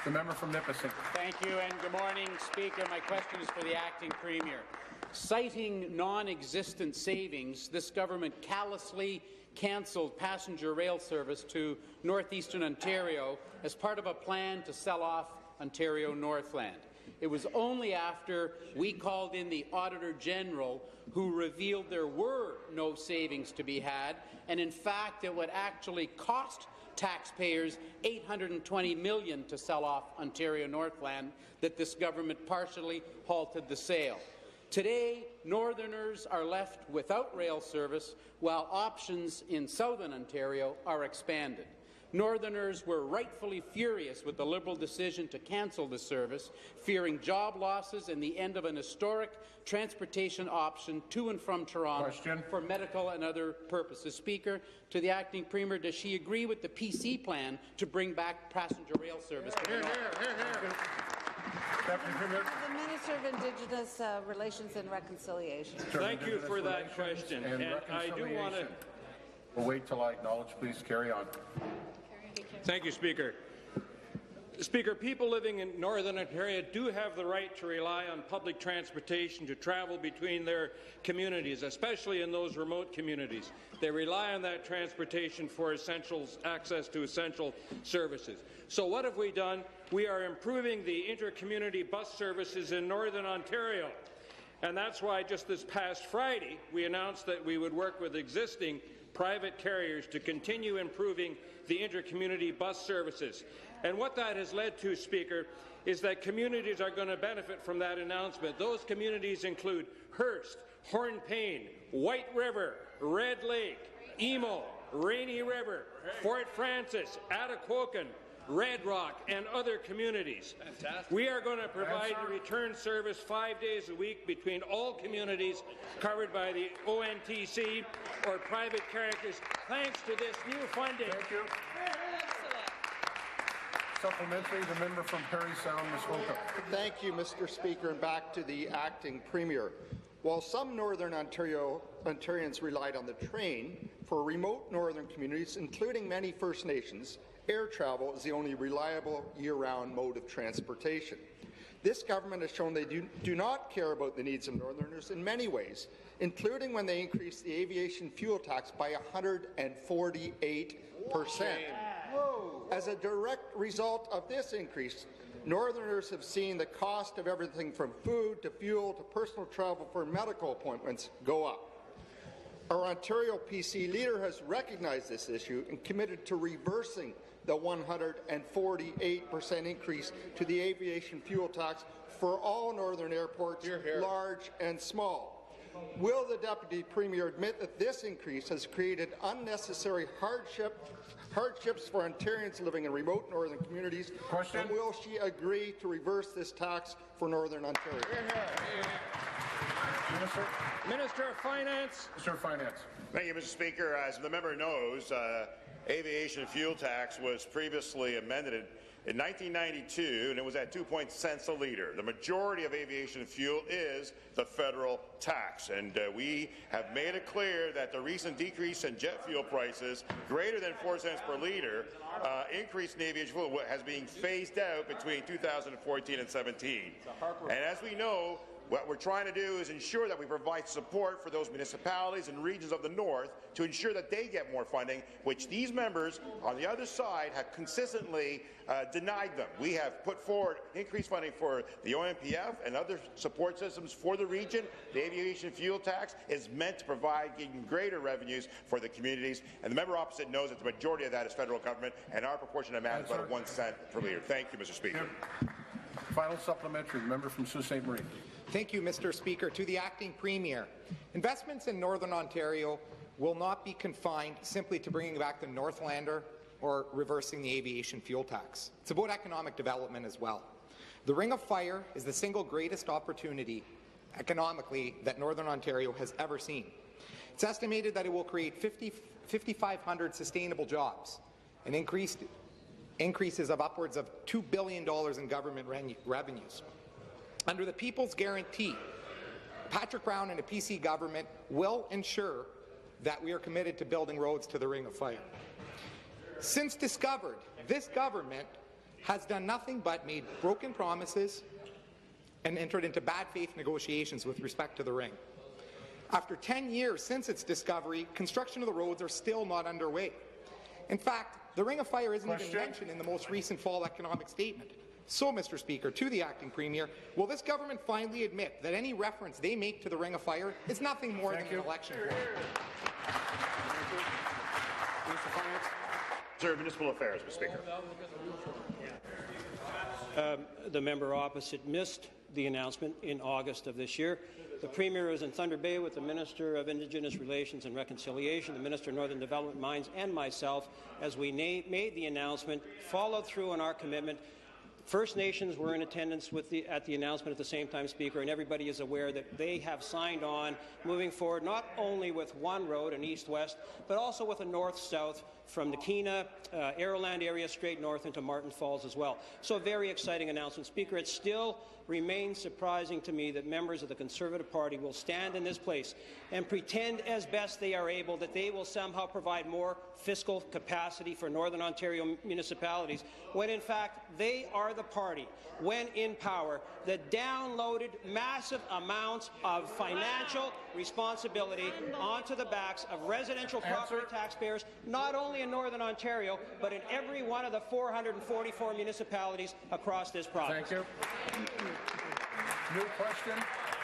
The member from Nipissing. Thank you, and good morning, Speaker. My question is for the acting Premier. Citing non-existent savings, this government callously cancelled passenger rail service to northeastern Ontario as part of a plan to sell off Ontario Northland. It was only after we called in the Auditor General who revealed there were no savings to be had, and in fact it would actually cost taxpayers $820 million to sell off Ontario Northland that this government partially halted the sale. Today, Northerners are left without rail service while options in southern Ontario are expanded. Northerners were rightfully furious with the Liberal decision to cancel the service, fearing job losses and the end of an historic transportation option to and from Toronto for medical and other purposes. Speaker, to the acting Premier, does she agree with the PC plan to bring back passenger rail service to the north? The Minister of Indigenous Relations and Reconciliation. Thank you for that question. And I do want to... We'll wait till I acknowledge. Please carry on. Thank you, Speaker. Speaker, people living in Northern Ontario do have the right to rely on public transportation to travel between their communities, especially in those remote communities. They rely on that transportation for access to essential services. So what have we done? We are improving the intercommunity bus services in Northern Ontario. And that's why just this past Friday we announced that we would work with existing private carriers to continue improving the intercommunity bus services. And what that has led to, Speaker, is that communities are going to benefit from that announcement. Those communities include Hearst, Hornpain, White River, Red Lake, Emo, Rainy River, Fort Francis, Attaquokan, Red Rock, and other communities. Fantastic. We are going to provide a return service 5 days a week between all communities covered by the ONTC or private carriers, thanks to this new funding. Thank you. Supplementary, the member from Parry Sound, Muskoka. Thank you, Mr. Speaker, and back to the acting Premier. While some Northern Ontarians relied on the train, for remote northern communities, including many First Nations, air travel is the only reliable year-round mode of transportation. This government has shown they do not care about the needs of Northerners in many ways, including when they increased the aviation fuel tax by 148%. As a direct result of this increase, Northerners have seen the cost of everything from food to fuel to personal travel for medical appointments go up. Our Ontario PC leader has recognized this issue and committed to reversing the 148% increase to the aviation fuel tax for all northern airports, large and small. Will the Deputy Premier admit that this increase has created unnecessary hardships for Ontarians living in remote northern communities? Question. And will she agree to reverse this tax for Northern Ontario? Minister of Finance. Minister of Finance. Thank you, Mr. Speaker. As the member knows, aviation fuel tax was previously amended in 1992, and it was at 2 cents a litre. The majority of aviation fuel is the federal tax, and we have made it clear that the recent decrease in jet fuel prices, greater than 4 cents per litre, increase in aviation fuel has been phased out between 2014 and 17. And as we know, what we're trying to do is ensure that we provide support for those municipalities and regions of the north to ensure that they get more funding, which these members on the other side have consistently denied them. We have put forward increased funding for the OMPF and other support systems for the region. The aviation fuel tax is meant to provide even greater revenues for the communities, and the member opposite knows that the majority of that is federal government, and our proportion of that is about 1 cent per litre. Thank you, Mr. Speaker. Final supplementary, the member from Sault Ste. Marie. Thank you, Mr. Speaker. To the acting Premier, investments in Northern Ontario will not be confined simply to bringing back the Northlander or reversing the aviation fuel tax. It's about economic development as well. The Ring of Fire is the single greatest opportunity economically that Northern Ontario has ever seen. It's estimated that it will create 5,500 sustainable jobs and increases of upwards of $2 billion in government revenues. Under the People's Guarantee, Patrick Brown and the PC government will ensure that we are committed to building roads to the Ring of Fire. Since discovered, this government has done nothing but made broken promises and entered into bad faith negotiations with respect to the ring. After 10 years since its discovery, construction of the roads are still not underway. In fact, the Ring of Fire isn't even mentioned in the most recent fall economic statement. So, Mr. Speaker, to the acting Premier, will this government finally admit that any reference they make to the Ring of Fire is nothing more than an election ploy? Sir, Municipal Affairs, Mr. Speaker. The member opposite missed the announcement in August of this year. The Premier was in Thunder Bay with the Minister of Indigenous Relations and Reconciliation, the Minister of Northern Development, Mines, and myself as we made the announcement, followed through on our commitment. First Nations were in attendance at the announcement at the same time, Speaker, and everybody is aware that they have signed on moving forward not only with one road, an east-west, but also with a north-south from the Keena, Arrowland area straight north into Martin Falls as well. So a very exciting announcement. Speaker, it still remains surprising to me that members of the Conservative Party will stand in this place and pretend as best they are able that they will somehow provide more fiscal capacity for Northern Ontario municipalities, when in fact they are the party, when in power, that downloaded massive amounts of financial responsibility onto the backs of residential property taxpayers, not only in Northern Ontario, but in every one of the 444 municipalities across this province. Thank you. New question.